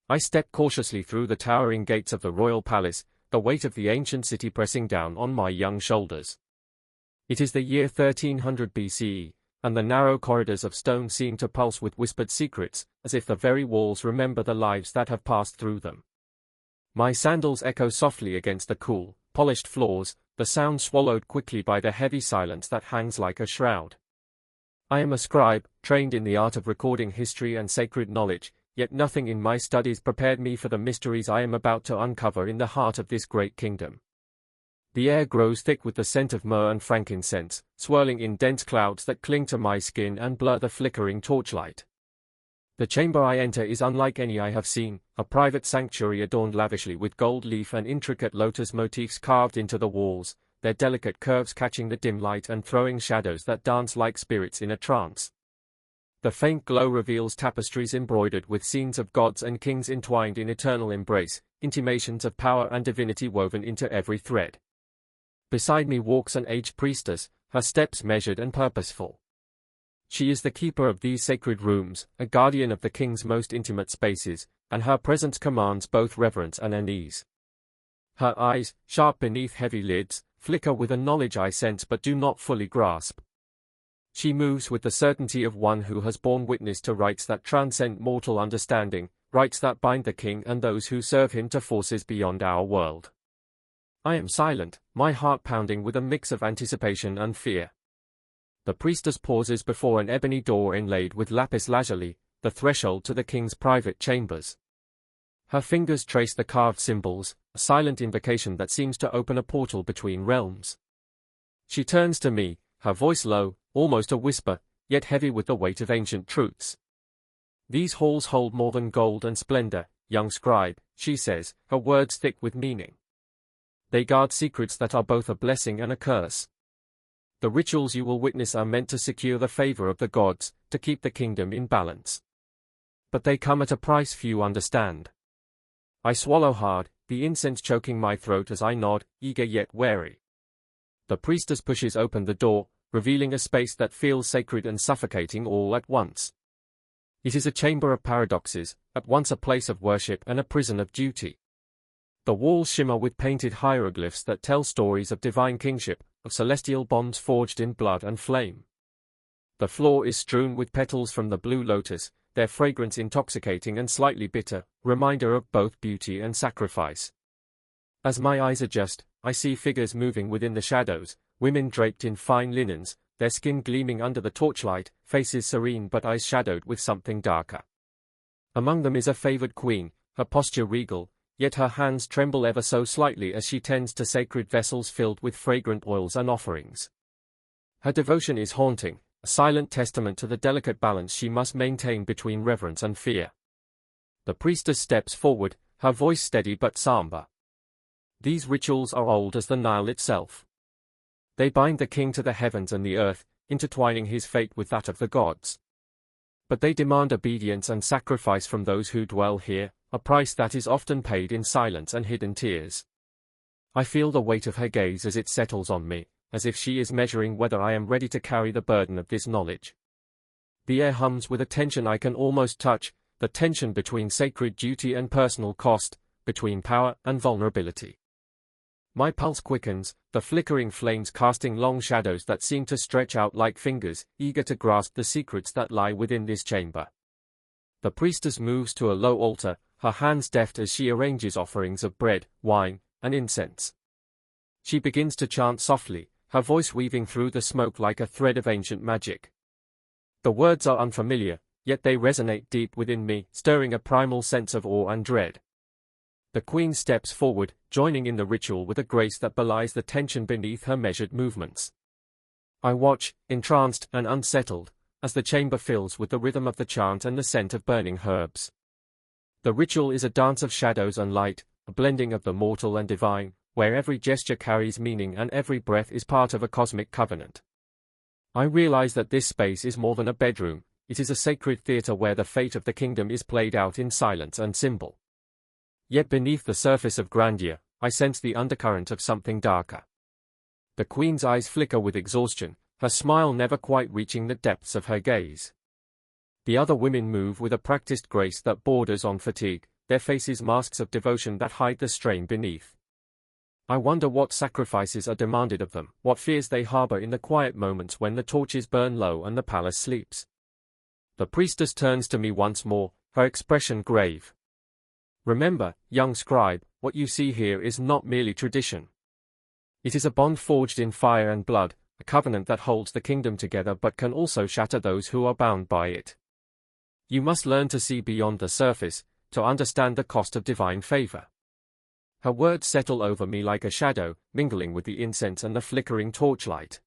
I step cautiously through the towering gates of the royal palace, the weight of the ancient city pressing down on my young shoulders. It is the year 1300 BCE, and the narrow corridors of stone seem to pulse with whispered secrets, as if the very walls remember the lives that have passed through them. My sandals echo softly against the cool, polished floors, the sound swallowed quickly by the heavy silence that hangs like a shroud. I am a scribe, trained in the art of recording history and sacred knowledge, yet nothing in my studies prepared me for the mysteries I am about to uncover in the heart of this great kingdom. The air grows thick with the scent of myrrh and frankincense, swirling in dense clouds that cling to my skin and blur the flickering torchlight. The chamber I enter is unlike any I have seen, a private sanctuary adorned lavishly with gold leaf and intricate lotus motifs carved into the walls, their delicate curves catching the dim light and throwing shadows that dance like spirits in a trance. The faint glow reveals tapestries embroidered with scenes of gods and kings entwined in eternal embrace, intimations of power and divinity woven into every thread. Beside me walks an aged priestess, her steps measured and purposeful. She is the keeper of these sacred rooms, a guardian of the king's most intimate spaces, and her presence commands both reverence and unease. Her eyes, sharp beneath heavy lids, flicker with a knowledge I sense but do not fully grasp. She moves with the certainty of one who has borne witness to rites that transcend mortal understanding, rites that bind the king and those who serve him to forces beyond our world. I am silent, my heart pounding with a mix of anticipation and fear. The priestess pauses before an ebony door inlaid with lapis lazuli, the threshold to the king's private chambers. Her fingers trace the carved symbols, a silent invocation that seems to open a portal between realms. She turns to me, her voice low, almost a whisper, yet heavy with the weight of ancient truths. These halls hold more than gold and splendor, young scribe, she says, her words thick with meaning. They guard secrets that are both a blessing and a curse. The rituals you will witness are meant to secure the favor of the gods, to keep the kingdom in balance. But they come at a price few understand. I swallow hard, the incense choking my throat as I nod, eager yet wary. The priestess pushes open the door, revealing a space that feels sacred and suffocating all at once. It is a chamber of paradoxes, at once a place of worship and a prison of duty. The walls shimmer with painted hieroglyphs that tell stories of divine kingship, of celestial bonds forged in blood and flame. The floor is strewn with petals from the blue lotus, their fragrance intoxicating and slightly bitter, reminder of both beauty and sacrifice. As my eyes adjust, I see figures moving within the shadows, women draped in fine linens, their skin gleaming under the torchlight, faces serene but eyes shadowed with something darker. Among them is a favored queen, her posture regal, yet her hands tremble ever so slightly as she tends to sacred vessels filled with fragrant oils and offerings. Her devotion is haunting, a silent testament to the delicate balance she must maintain between reverence and fear. The priestess steps forward, her voice steady but somber. These rituals are old as the Nile itself. They bind the king to the heavens and the earth, intertwining his fate with that of the gods. But they demand obedience and sacrifice from those who dwell here, a price that is often paid in silence and hidden tears. I feel the weight of her gaze as it settles on me, as if she is measuring whether I am ready to carry the burden of this knowledge. The air hums with a tension I can almost touch, the tension between sacred duty and personal cost, between power and vulnerability. My pulse quickens, the flickering flames casting long shadows that seem to stretch out like fingers, eager to grasp the secrets that lie within this chamber. The priestess moves to a low altar, her hands deft as she arranges offerings of bread, wine, and incense. She begins to chant softly, her voice weaving through the smoke like a thread of ancient magic. The words are unfamiliar, yet they resonate deep within me, stirring a primal sense of awe and dread. The queen steps forward, joining in the ritual with a grace that belies the tension beneath her measured movements. I watch, entranced and unsettled, as the chamber fills with the rhythm of the chant and the scent of burning herbs. The ritual is a dance of shadows and light, a blending of the mortal and divine, where every gesture carries meaning and every breath is part of a cosmic covenant. I realize that this space is more than a bedroom, it is a sacred theater where the fate of the kingdom is played out in silence and symbol. Yet beneath the surface of grandeur, I sense the undercurrent of something darker. The queen's eyes flicker with exhaustion, her smile never quite reaching the depths of her gaze. The other women move with a practiced grace that borders on fatigue, their faces masks of devotion that hide the strain beneath. I wonder what sacrifices are demanded of them, what fears they harbor in the quiet moments when the torches burn low and the palace sleeps. The priestess turns to me once more, her expression grave. Remember, young scribe, what you see here is not merely tradition. It is a bond forged in fire and blood, a covenant that holds the kingdom together but can also shatter those who are bound by it. You must learn to see beyond the surface, to understand the cost of divine favor. Her words settle over me like a shadow, mingling with the incense and the flickering torchlight.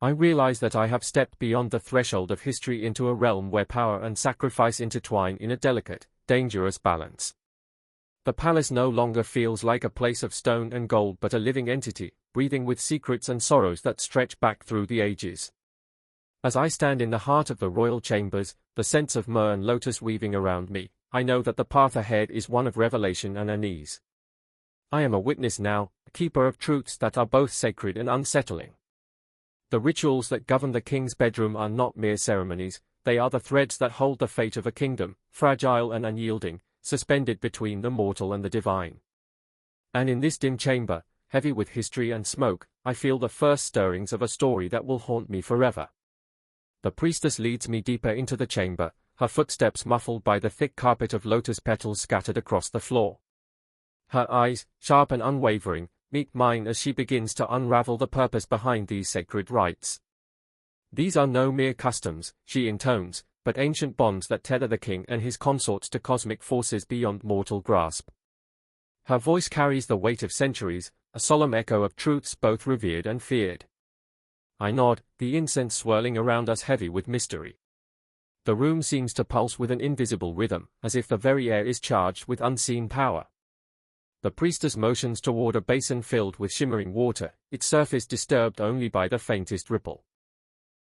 I realize that I have stepped beyond the threshold of history into a realm where power and sacrifice intertwine in a delicate, dangerous balance. The palace no longer feels like a place of stone and gold but a living entity, breathing with secrets and sorrows that stretch back through the ages. As I stand in the heart of the royal chambers, the scents of myrrh and lotus weaving around me, I know that the path ahead is one of revelation and unease. I am a witness now, a keeper of truths that are both sacred and unsettling. The rituals that govern the king's bedroom are not mere ceremonies, they are the threads that hold the fate of a kingdom, fragile and unyielding, suspended between the mortal and the divine. And in this dim chamber, heavy with history and smoke, I feel the first stirrings of a story that will haunt me forever. The priestess leads me deeper into the chamber, her footsteps muffled by the thick carpet of lotus petals scattered across the floor. Her eyes, sharp and unwavering, meet mine as she begins to unravel the purpose behind these sacred rites. These are no mere customs, she intones, but ancient bonds that tether the king and his consorts to cosmic forces beyond mortal grasp. Her voice carries the weight of centuries, a solemn echo of truths both revered and feared. I nod, the incense swirling around us heavy with mystery. The room seems to pulse with an invisible rhythm, as if the very air is charged with unseen power. The priestess motions toward a basin filled with shimmering water, its surface disturbed only by the faintest ripple.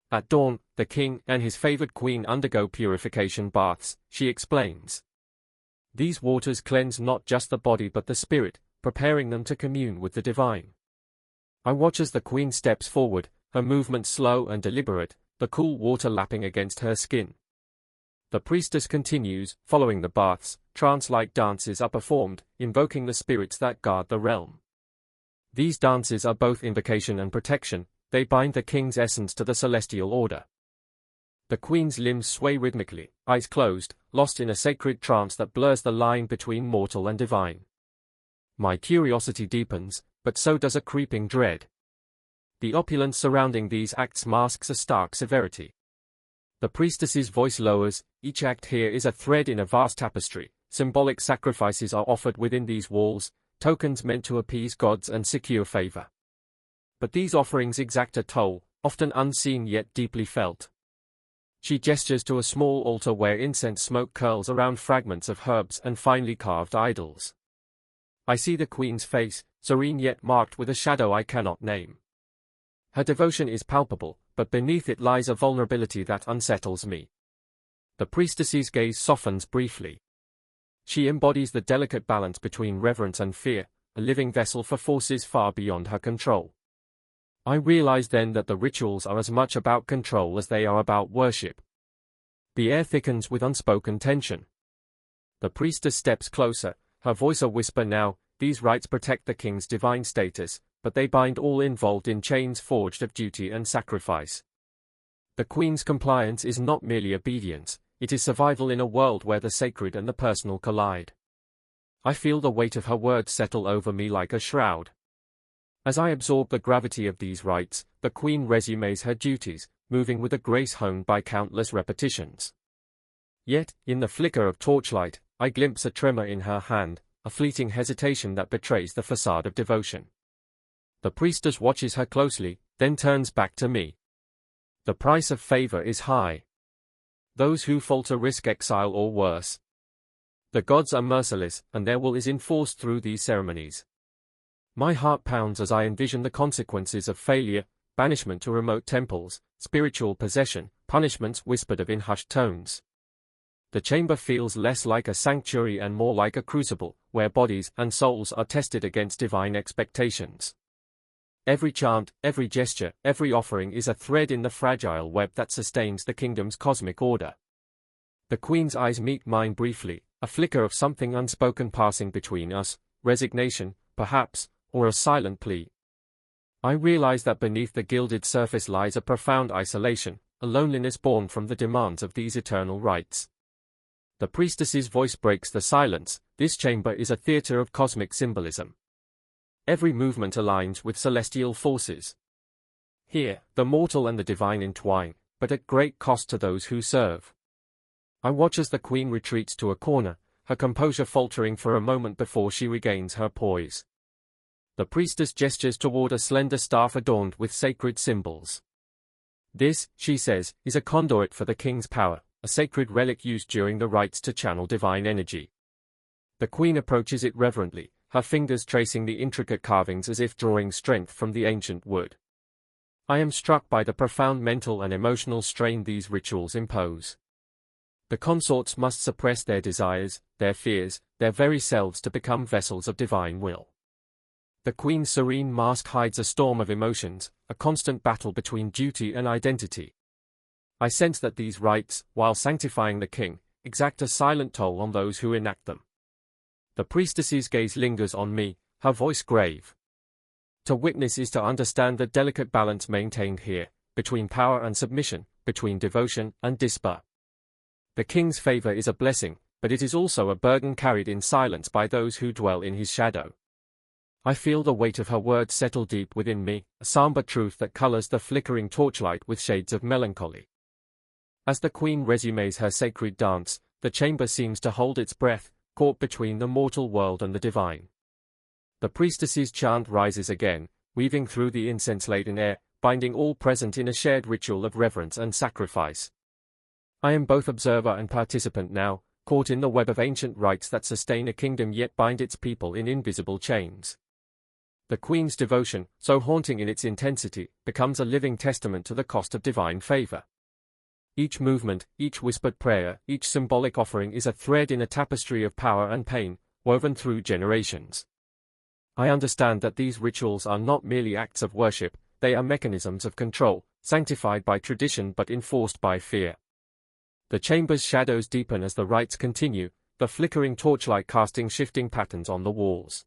At dawn, the king and his favored queen undergo purification baths, she explains. These waters cleanse not just the body but the spirit, preparing them to commune with the divine. I watch as the queen steps forward, her movements slow and deliberate, the cool water lapping against her skin. The priestess continues, following the baths, trance-like dances are performed, invoking the spirits that guard the realm. These dances are both invocation and protection, they bind the king's essence to the celestial order. The queen's limbs sway rhythmically, eyes closed, lost in a sacred trance that blurs the line between mortal and divine. My curiosity deepens, but so does a creeping dread. The opulence surrounding these acts masks a stark severity. The priestess's voice lowers, each act here is a thread in a vast tapestry, symbolic sacrifices are offered within these walls, tokens meant to appease gods and secure favor. But these offerings exact a toll, often unseen yet deeply felt. She gestures to a small altar where incense smoke curls around fragments of herbs and finely carved idols. I see the queen's face, serene yet marked with a shadow I cannot name. Her devotion is palpable, but beneath it lies a vulnerability that unsettles me. The priestess's gaze softens briefly. She embodies the delicate balance between reverence and fear, a living vessel for forces far beyond her control. I realize then that the rituals are as much about control as they are about worship. The air thickens with unspoken tension. The priestess steps closer, her voice a whisper now, these rites protect the king's divine status, but they bind all involved in chains forged of duty and sacrifice. The queen's compliance is not merely obedience, it is survival in a world where the sacred and the personal collide. I feel the weight of her words settle over me like a shroud. As I absorb the gravity of these rites, the queen resumes her duties, moving with a grace honed by countless repetitions. Yet, in the flicker of torchlight, I glimpse a tremor in her hand, a fleeting hesitation that betrays the facade of devotion. The priestess watches her closely, then turns back to me. The price of favor is high. Those who falter risk exile or worse. The gods are merciless, and their will is enforced through these ceremonies. My heart pounds as I envision the consequences of failure, banishment to remote temples, spiritual possession, punishments whispered of in hushed tones. The chamber feels less like a sanctuary and more like a crucible, where bodies and souls are tested against divine expectations. Every chant, every gesture, every offering is a thread in the fragile web that sustains the kingdom's cosmic order. The Queen's eyes meet mine briefly, a flicker of something unspoken passing between us, resignation, perhaps, or a silent plea. I realize that beneath the gilded surface lies a profound isolation, a loneliness born from the demands of these eternal rites. The priestess's voice breaks the silence. This chamber is a theater of cosmic symbolism. Every movement aligns with celestial forces. Here, the mortal and the divine entwine, but at great cost to those who serve. I watch as the Queen retreats to a corner, her composure faltering for a moment before she regains her poise. The priestess gestures toward a slender staff adorned with sacred symbols. This, she says, is a conduit for the king's power, a sacred relic used during the rites to channel divine energy. The Queen approaches it reverently, her fingers tracing the intricate carvings as if drawing strength from the ancient wood. I am struck by the profound mental and emotional strain these rituals impose. The consorts must suppress their desires, their fears, their very selves to become vessels of divine will. The Queen's serene mask hides a storm of emotions, a constant battle between duty and identity. I sense that these rites, while sanctifying the king, exact a silent toll on those who enact them. The priestess's gaze lingers on me, her voice grave. To witness is to understand the delicate balance maintained here, between power and submission, between devotion and despair. The king's favor is a blessing, but it is also a burden carried in silence by those who dwell in his shadow. I feel the weight of her words settle deep within me, a somber truth that colors the flickering torchlight with shades of melancholy. As the Queen resumes her sacred dance, the chamber seems to hold its breath, caught between the mortal world and the divine. The priestess's chant rises again, weaving through the incense-laden air, binding all present in a shared ritual of reverence and sacrifice. I am both observer and participant now, caught in the web of ancient rites that sustain a kingdom yet bind its people in invisible chains. The Queen's devotion, so haunting in its intensity, becomes a living testament to the cost of divine favor. Each movement, each whispered prayer, each symbolic offering is a thread in a tapestry of power and pain, woven through generations. I understand that these rituals are not merely acts of worship, they are mechanisms of control, sanctified by tradition but enforced by fear. The chamber's shadows deepen as the rites continue, the flickering torchlight casting shifting patterns on the walls.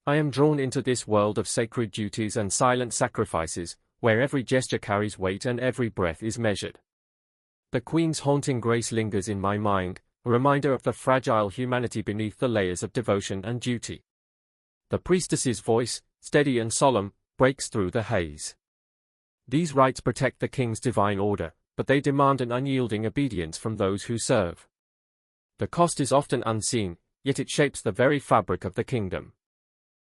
I am drawn into this world of sacred duties and silent sacrifices, where every gesture carries weight and every breath is measured. The Queen's haunting grace lingers in my mind, a reminder of the fragile humanity beneath the layers of devotion and duty. The priestess's voice, steady and solemn, breaks through the haze. These rites protect the king's divine order, but they demand an unyielding obedience from those who serve. The cost is often unseen, yet it shapes the very fabric of the kingdom.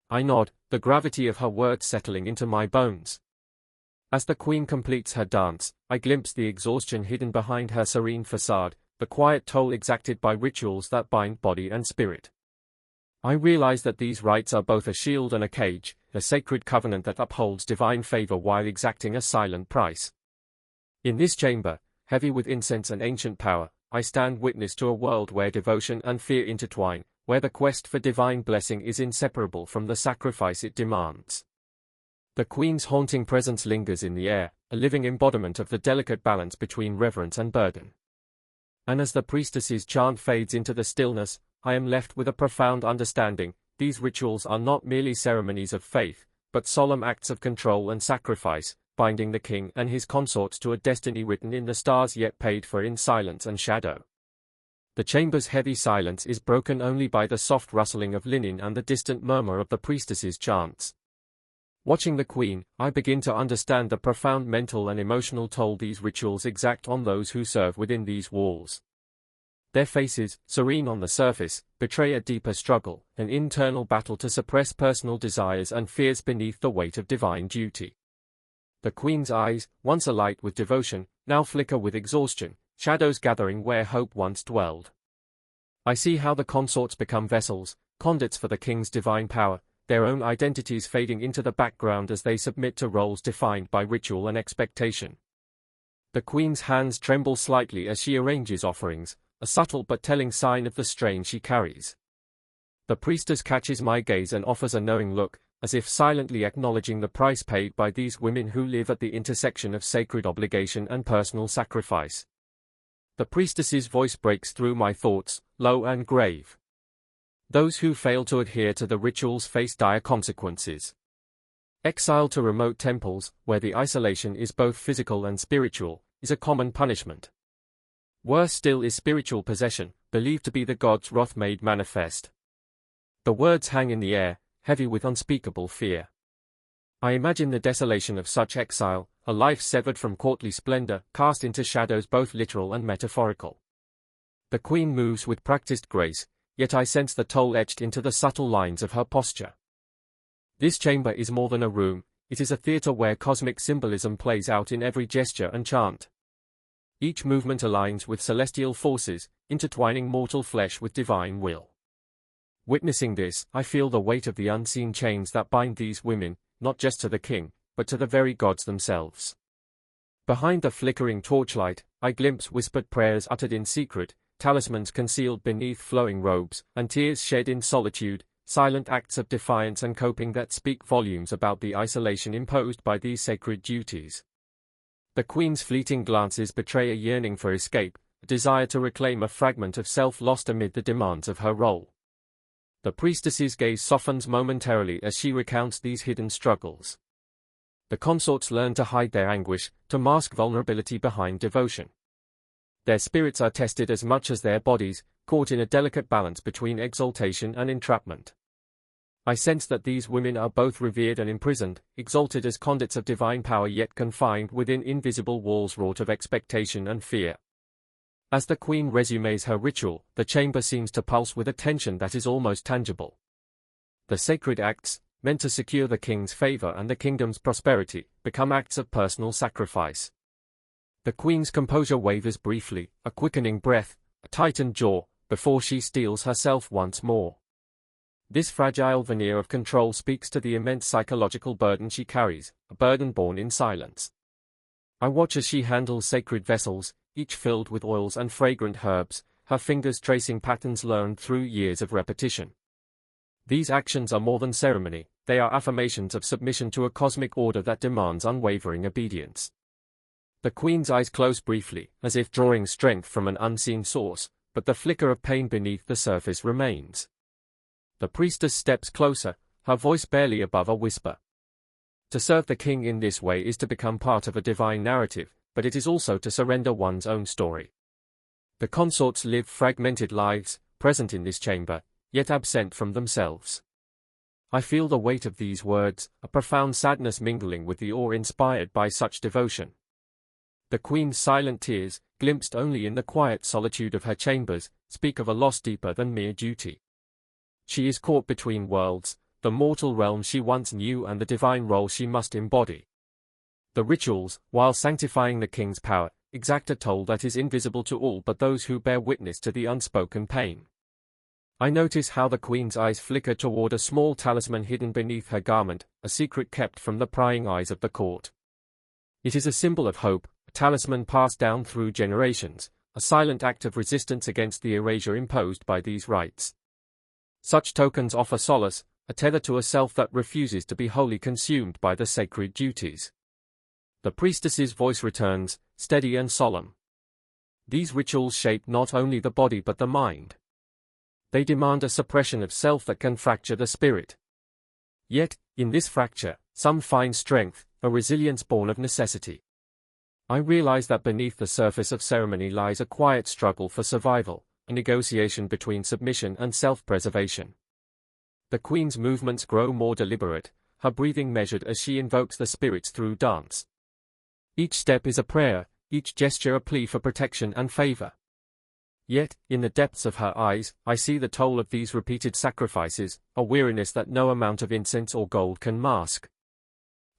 I nod, the gravity of her words settling into my bones. As the Queen completes her dance, I glimpse the exhaustion hidden behind her serene facade, the quiet toll exacted by rituals that bind body and spirit. I realize that these rites are both a shield and a cage, a sacred covenant that upholds divine favor while exacting a silent price. In this chamber, heavy with incense and ancient power, I stand witness to a world where devotion and fear intertwine, where the quest for divine blessing is inseparable from the sacrifice it demands. The Queen's haunting presence lingers in the air, a living embodiment of the delicate balance between reverence and burden. And as the priestess's chant fades into the stillness, I am left with a profound understanding. These rituals are not merely ceremonies of faith, but solemn acts of control and sacrifice, binding the king and his consorts to a destiny written in the stars yet paid for in silence and shadow. The chamber's heavy silence is broken only by the soft rustling of linen and the distant murmur of the priestess's chants. Watching the Queen, I begin to understand the profound mental and emotional toll these rituals exact on those who serve within these walls. Their faces, serene on the surface, betray a deeper struggle, an internal battle to suppress personal desires and fears beneath the weight of divine duty. The Queen's eyes, once alight with devotion, now flicker with exhaustion, shadows gathering where hope once dwelled. I see how the consorts become vessels, conduits for the king's divine power, their own identities fading into the background as they submit to roles defined by ritual and expectation. The Queen's hands tremble slightly as she arranges offerings, a subtle but telling sign of the strain she carries. The priestess catches my gaze and offers a knowing look, as if silently acknowledging the price paid by these women who live at the intersection of sacred obligation and personal sacrifice. The priestess's voice breaks through my thoughts, low and grave. Those who fail to adhere to the rituals face dire consequences. Exile to remote temples, where the isolation is both physical and spiritual, is a common punishment. Worse still is spiritual possession, believed to be the god's wrath made manifest. The words hang in the air, heavy with unspeakable fear. I imagine the desolation of such exile, a life severed from courtly splendor, cast into shadows both literal and metaphorical. The queen moves with practiced grace, yet I sense the toll etched into the subtle lines of her posture. This chamber is more than a room, it is a theater where cosmic symbolism plays out in every gesture and chant. Each movement aligns with celestial forces, intertwining mortal flesh with divine will. Witnessing this, I feel the weight of the unseen chains that bind these women, not just to the king, but to the very gods themselves. Behind the flickering torchlight, I glimpse whispered prayers uttered in secret, talismans concealed beneath flowing robes, and tears shed in solitude, silent acts of defiance and coping that speak volumes about the isolation imposed by these sacred duties. The queen's fleeting glances betray a yearning for escape, a desire to reclaim a fragment of self lost amid the demands of her role. The priestess's gaze softens momentarily as she recounts these hidden struggles. The consorts learn to hide their anguish, to mask vulnerability behind devotion. Their spirits are tested as much as their bodies, caught in a delicate balance between exaltation and entrapment. I sense that these women are both revered and imprisoned, exalted as conduits of divine power yet confined within invisible walls wrought of expectation and fear. As the queen resumes her ritual, the chamber seems to pulse with a tension that is almost tangible. The sacred acts, meant to secure the king's favor and the kingdom's prosperity, become acts of personal sacrifice. The queen's composure wavers briefly, a quickening breath, a tightened jaw, before she steels herself once more. This fragile veneer of control speaks to the immense psychological burden she carries, a burden borne in silence. I watch as she handles sacred vessels, each filled with oils and fragrant herbs, her fingers tracing patterns learned through years of repetition. These actions are more than ceremony, they are affirmations of submission to a cosmic order that demands unwavering obedience. The queen's eyes close briefly, as if drawing strength from an unseen source, but the flicker of pain beneath the surface remains. The priestess steps closer, her voice barely above a whisper. To serve the king in this way is to become part of a divine narrative, but it is also to surrender one's own story. The consorts live fragmented lives, present in this chamber, yet absent from themselves. I feel the weight of these words, a profound sadness mingling with the awe inspired by such devotion. The queen's silent tears, glimpsed only in the quiet solitude of her chambers, speak of a loss deeper than mere duty. She is caught between worlds, the mortal realm she once knew and the divine role she must embody. The rituals, while sanctifying the king's power, exact a toll that is invisible to all but those who bear witness to the unspoken pain. I notice how the queen's eyes flicker toward a small talisman hidden beneath her garment, a secret kept from the prying eyes of the court. It is a symbol of hope, a talisman passed down through generations, a silent act of resistance against the erasure imposed by these rites. Such tokens offer solace, a tether to a self that refuses to be wholly consumed by the sacred duties. The priestess's voice returns, steady and solemn. These rituals shape not only the body but the mind. They demand a suppression of self that can fracture the spirit. Yet, in this fracture, some find strength, a resilience born of necessity. I realize that beneath the surface of ceremony lies a quiet struggle for survival, a negotiation between submission and self-preservation. The queen's movements grow more deliberate, her breathing measured as she invokes the spirits through dance. Each step is a prayer, each gesture a plea for protection and favor. Yet, in the depths of her eyes, I see the toll of these repeated sacrifices, a weariness that no amount of incense or gold can mask.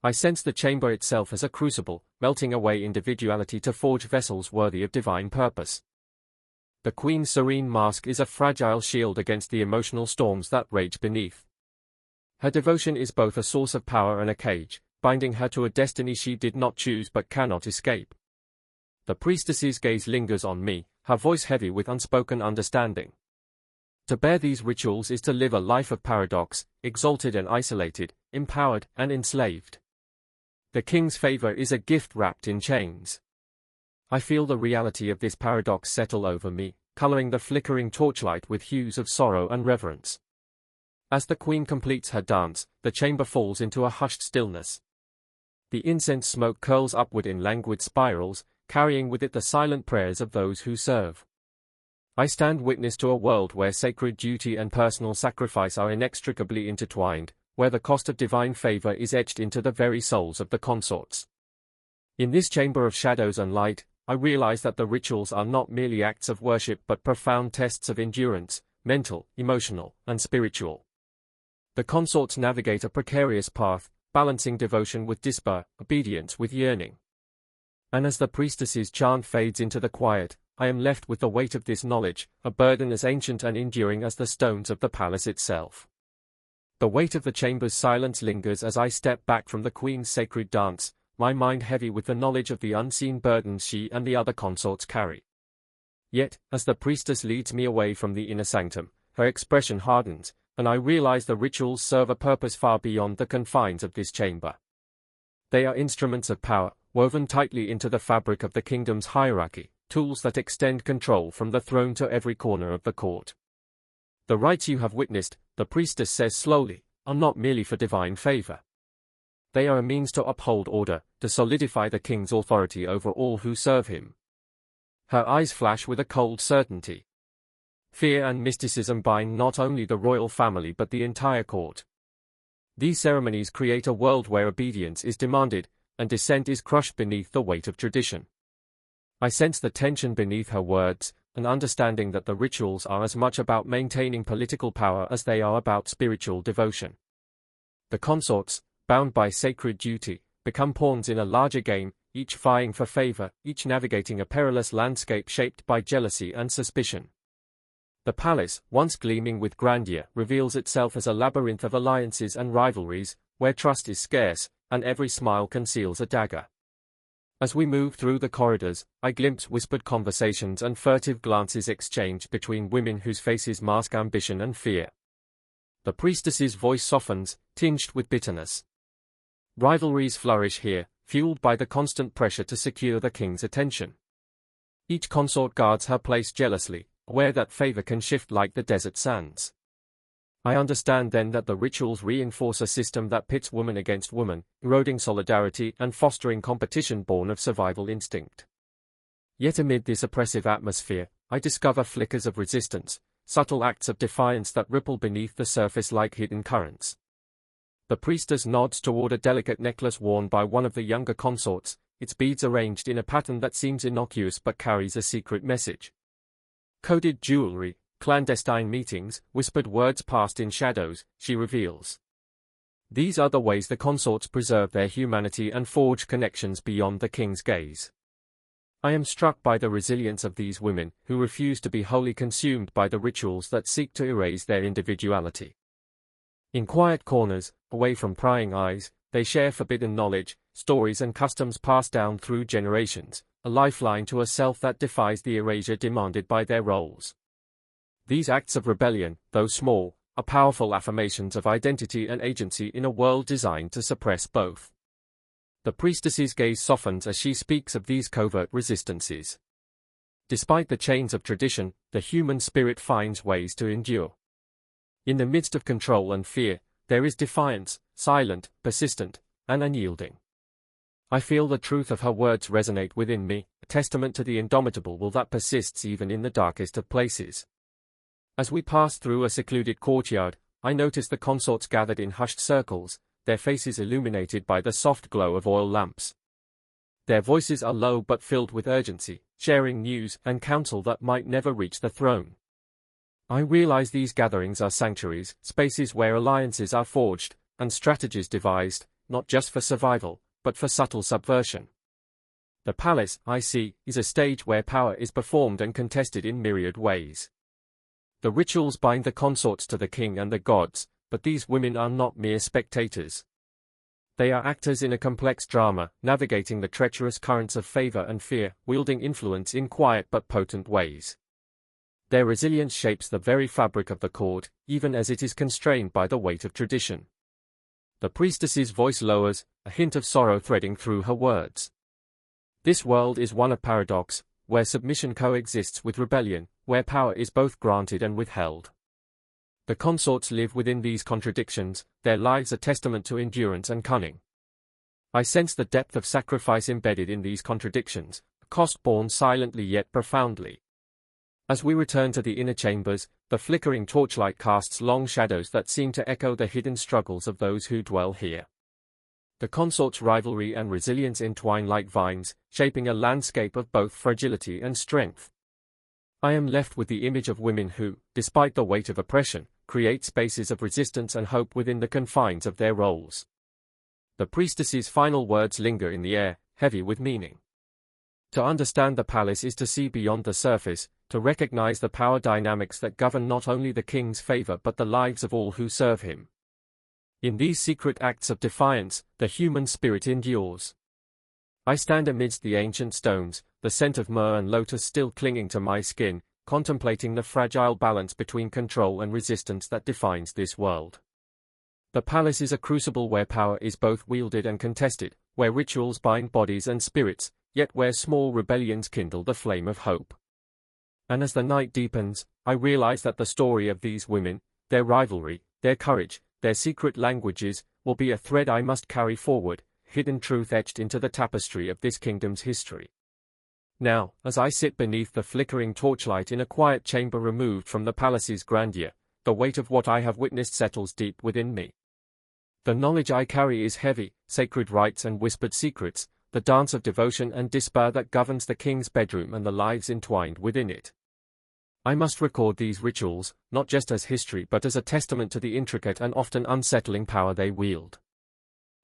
I sense the chamber itself as a crucible, melting away individuality to forge vessels worthy of divine purpose. The queen's serene mask is a fragile shield against the emotional storms that rage beneath. Her devotion is both a source of power and a cage, binding her to a destiny she did not choose but cannot escape. The priestess's gaze lingers on me, her voice heavy with unspoken understanding. To bear these rituals is to live a life of paradox, exalted and isolated, empowered and enslaved. The king's favor is a gift wrapped in chains. I feel the reality of this paradox settle over me, coloring the flickering torchlight with hues of sorrow and reverence. As the queen completes her dance, the chamber falls into a hushed stillness. The incense smoke curls upward in languid spirals, carrying with it the silent prayers of those who serve. I stand witness to a world where sacred duty and personal sacrifice are inextricably intertwined, where the cost of divine favor is etched into the very souls of the consorts. In this chamber of shadows and light, I realize that the rituals are not merely acts of worship but profound tests of endurance, mental, emotional, and spiritual. The consorts navigate a precarious path, balancing devotion with despair, obedience with yearning. And as the priestess's chant fades into the quiet, I am left with the weight of this knowledge, a burden as ancient and enduring as the stones of the palace itself. The weight of the chamber's silence lingers as I step back from the queen's sacred dance, my mind heavy with the knowledge of the unseen burdens she and the other consorts carry. Yet, as the priestess leads me away from the inner sanctum, her expression hardens, and I realize the rituals serve a purpose far beyond the confines of this chamber. They are instruments of power, woven tightly into the fabric of the kingdom's hierarchy, tools that extend control from the throne to every corner of the court. The rites you have witnessed, the priestess says slowly, are not merely for divine favor. They are a means to uphold order, to solidify the king's authority over all who serve him. Her eyes flash with a cold certainty. Fear and mysticism bind not only the royal family but the entire court. These ceremonies create a world where obedience is demanded, and dissent is crushed beneath the weight of tradition. I sense the tension beneath her words, an understanding that the rituals are as much about maintaining political power as they are about spiritual devotion. The consorts, bound by sacred duty, become pawns in a larger game, each vying for favor, each navigating a perilous landscape shaped by jealousy and suspicion. The palace, once gleaming with grandeur, reveals itself as a labyrinth of alliances and rivalries, where trust is scarce, and every smile conceals a dagger. As we move through the corridors, I glimpse whispered conversations and furtive glances exchanged between women whose faces mask ambition and fear. The priestess's voice softens, tinged with bitterness. Rivalries flourish here, fueled by the constant pressure to secure the king's attention. Each consort guards her place jealously, aware that favor can shift like the desert sands. I understand then that the rituals reinforce a system that pits woman against woman, eroding solidarity and fostering competition born of survival instinct. Yet amid this oppressive atmosphere, I discover flickers of resistance, subtle acts of defiance that ripple beneath the surface like hidden currents. The priestess nods toward a delicate necklace worn by one of the younger consorts, its beads arranged in a pattern that seems innocuous but carries a secret message. Coded jewelry, clandestine meetings, whispered words passed in shadows, she reveals. These are the ways the consorts preserve their humanity and forge connections beyond the king's gaze. I am struck by the resilience of these women, who refuse to be wholly consumed by the rituals that seek to erase their individuality. In quiet corners, away from prying eyes, they share forbidden knowledge, stories and customs passed down through generations, a lifeline to a self that defies the erasure demanded by their roles. These acts of rebellion, though small, are powerful affirmations of identity and agency in a world designed to suppress both. The priestess's gaze softens as she speaks of these covert resistances. Despite the chains of tradition, the human spirit finds ways to endure. In the midst of control and fear, there is defiance, silent, persistent, and unyielding. I feel the truth of her words resonate within me, a testament to the indomitable will that persists even in the darkest of places. As we pass through a secluded courtyard, I notice the consorts gathered in hushed circles, their faces illuminated by the soft glow of oil lamps. Their voices are low but filled with urgency, sharing news and counsel that might never reach the throne. I realize these gatherings are sanctuaries, spaces where alliances are forged, and strategies devised, not just for survival, but for subtle subversion. The palace, I see, is a stage where power is performed and contested in myriad ways. The rituals bind the consorts to the king and the gods, but these women are not mere spectators. They are actors in a complex drama, navigating the treacherous currents of favor and fear, wielding influence in quiet but potent ways. Their resilience shapes the very fabric of the court, even as it is constrained by the weight of tradition. The priestess's voice lowers, a hint of sorrow threading through her words. This world is one of paradox, where submission coexists with rebellion, where power is both granted and withheld. The consorts live within these contradictions, their lives a testament to endurance and cunning. I sense the depth of sacrifice embedded in these contradictions, a cost borne silently yet profoundly. As we return to the inner chambers, the flickering torchlight casts long shadows that seem to echo the hidden struggles of those who dwell here. The consorts' rivalry and resilience entwine like vines, shaping a landscape of both fragility and strength. I am left with the image of women who, despite the weight of oppression, create spaces of resistance and hope within the confines of their roles. The priestess's final words linger in the air, heavy with meaning. To understand the palace is to see beyond the surface, to recognize the power dynamics that govern not only the king's favor but the lives of all who serve him. In these secret acts of defiance, the human spirit endures. I stand amidst the ancient stones, the scent of myrrh and lotus still clinging to my skin, contemplating the fragile balance between control and resistance that defines this world. The palace is a crucible where power is both wielded and contested, where rituals bind bodies and spirits, yet where small rebellions kindle the flame of hope. And as the night deepens, I realize that the story of these women, their rivalry, their courage, their secret languages, will be a thread I must carry forward, hidden truth etched into the tapestry of this kingdom's history. Now, as I sit beneath the flickering torchlight in a quiet chamber removed from the palace's grandeur, the weight of what I have witnessed settles deep within me. The knowledge I carry is heavy, sacred rites and whispered secrets, the dance of devotion and despair that governs the king's bedroom and the lives entwined within it. I must record these rituals, not just as history but as a testament to the intricate and often unsettling power they wield.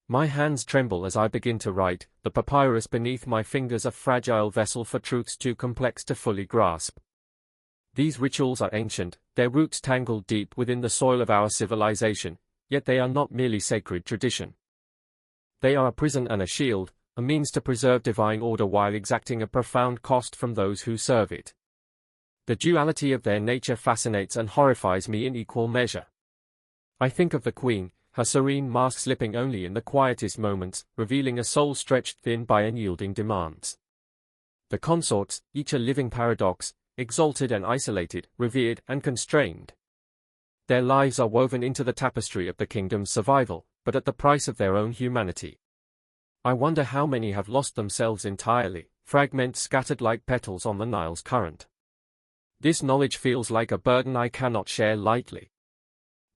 My hands tremble as I begin to write, the papyrus beneath my fingers a fragile vessel for truths too complex to fully grasp. These rituals are ancient, their roots tangled deep within the soil of our civilization, yet they are not merely sacred tradition. They are a prison and a shield, a means to preserve divine order while exacting a profound cost from those who serve it. The duality of their nature fascinates and horrifies me in equal measure. I think of the queen, her serene mask slipping only in the quietest moments, revealing a soul stretched thin by unyielding demands. The consorts, each a living paradox, exalted and isolated, revered and constrained. Their lives are woven into the tapestry of the kingdom's survival, but at the price of their own humanity. I wonder how many have lost themselves entirely, fragments scattered like petals on the Nile's current. This knowledge feels like a burden I cannot share lightly.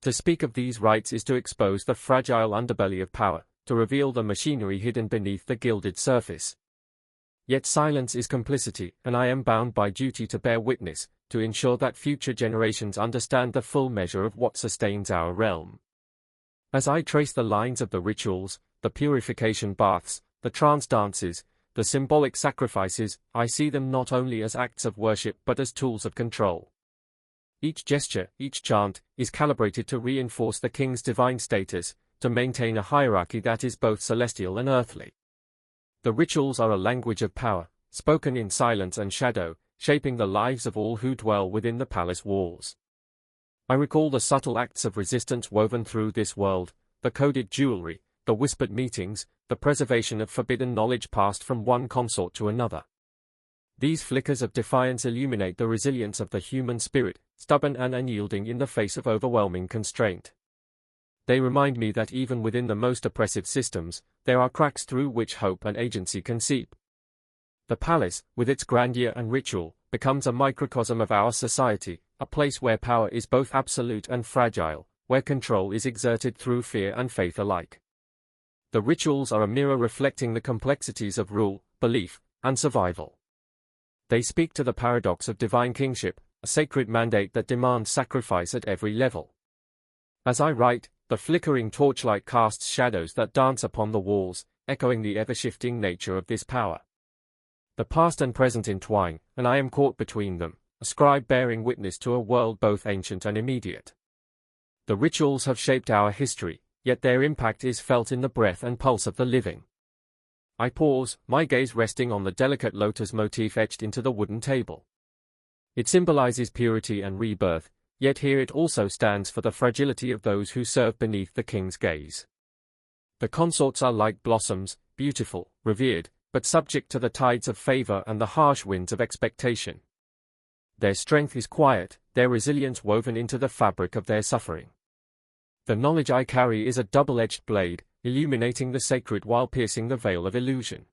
To speak of these rites is to expose the fragile underbelly of power, to reveal the machinery hidden beneath the gilded surface. Yet silence is complicity, and I am bound by duty to bear witness, to ensure that future generations understand the full measure of what sustains our realm. As I trace the lines of the rituals, the purification baths, the trance dances, the symbolic sacrifices, I see them not only as acts of worship but as tools of control. Each gesture, each chant, is calibrated to reinforce the king's divine status, to maintain a hierarchy that is both celestial and earthly. The rituals are a language of power, spoken in silence and shadow, shaping the lives of all who dwell within the palace walls. I recall the subtle acts of resistance woven through this world, the coded jewelry, the whispered meetings, the preservation of forbidden knowledge passed from one consort to another. These flickers of defiance illuminate the resilience of the human spirit, stubborn and unyielding in the face of overwhelming constraint. They remind me that even within the most oppressive systems, there are cracks through which hope and agency can seep. The palace, with its grandeur and ritual, becomes a microcosm of our society, a place where power is both absolute and fragile, where control is exerted through fear and faith alike. The rituals are a mirror reflecting the complexities of rule, belief, and survival. They speak to the paradox of divine kingship, a sacred mandate that demands sacrifice at every level. As I write, the flickering torchlight casts shadows that dance upon the walls, echoing the ever-shifting nature of this power. The past and present entwine, and I am caught between them, a scribe bearing witness to a world both ancient and immediate. The rituals have shaped our history, yet their impact is felt in the breath and pulse of the living. I pause, my gaze resting on the delicate lotus motif etched into the wooden table. It symbolizes purity and rebirth, yet here it also stands for the fragility of those who serve beneath the king's gaze. The consorts are like blossoms, beautiful, revered, but subject to the tides of favor and the harsh winds of expectation. Their strength is quiet, their resilience woven into the fabric of their suffering. The knowledge I carry is a double-edged blade, illuminating the sacred while piercing the veil of illusion.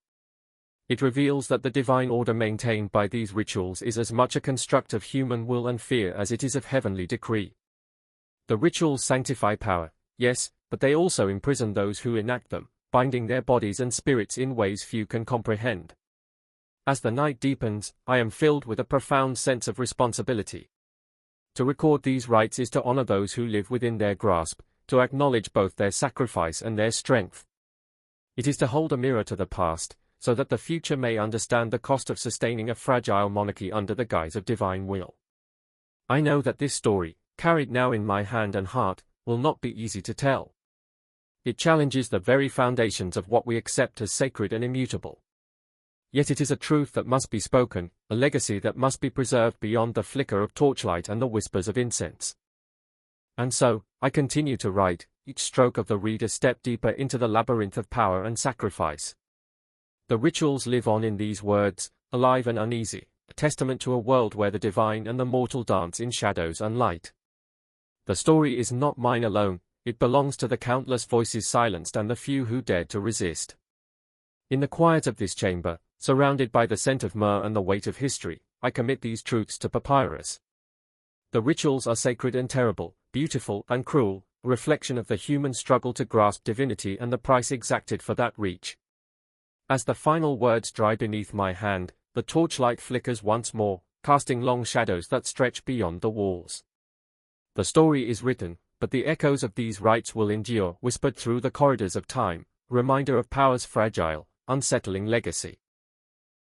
It reveals that the divine order maintained by these rituals is as much a construct of human will and fear as it is of heavenly decree. The rituals sanctify power, yes, but they also imprison those who enact them, binding their bodies and spirits in ways few can comprehend. As the night deepens, I am filled with a profound sense of responsibility. To record these rites is to honor those who live within their grasp, to acknowledge both their sacrifice and their strength. It is to hold a mirror to the past, so that the future may understand the cost of sustaining a fragile monarchy under the guise of divine will. I know that this story, carried now in my hand and heart, will not be easy to tell. It challenges the very foundations of what we accept as sacred and immutable. Yet it is a truth that must be spoken, a legacy that must be preserved beyond the flicker of torchlight and the whispers of incense. And so, I continue to write, each stroke of the reed a step deeper into the labyrinth of power and sacrifice. The rituals live on in these words, alive and uneasy, a testament to a world where the divine and the mortal dance in shadows and light. The story is not mine alone, it belongs to the countless voices silenced and the few who dared to resist. In the quiet of this chamber, surrounded by the scent of myrrh and the weight of history, I commit these truths to papyrus. The rituals are sacred and terrible, beautiful and cruel, a reflection of the human struggle to grasp divinity and the price exacted for that reach. As the final words dry beneath my hand, the torchlight flickers once more, casting long shadows that stretch beyond the walls. The story is written, but the echoes of these rites will endure, whispered through the corridors of time, a reminder of power's fragile, unsettling legacy.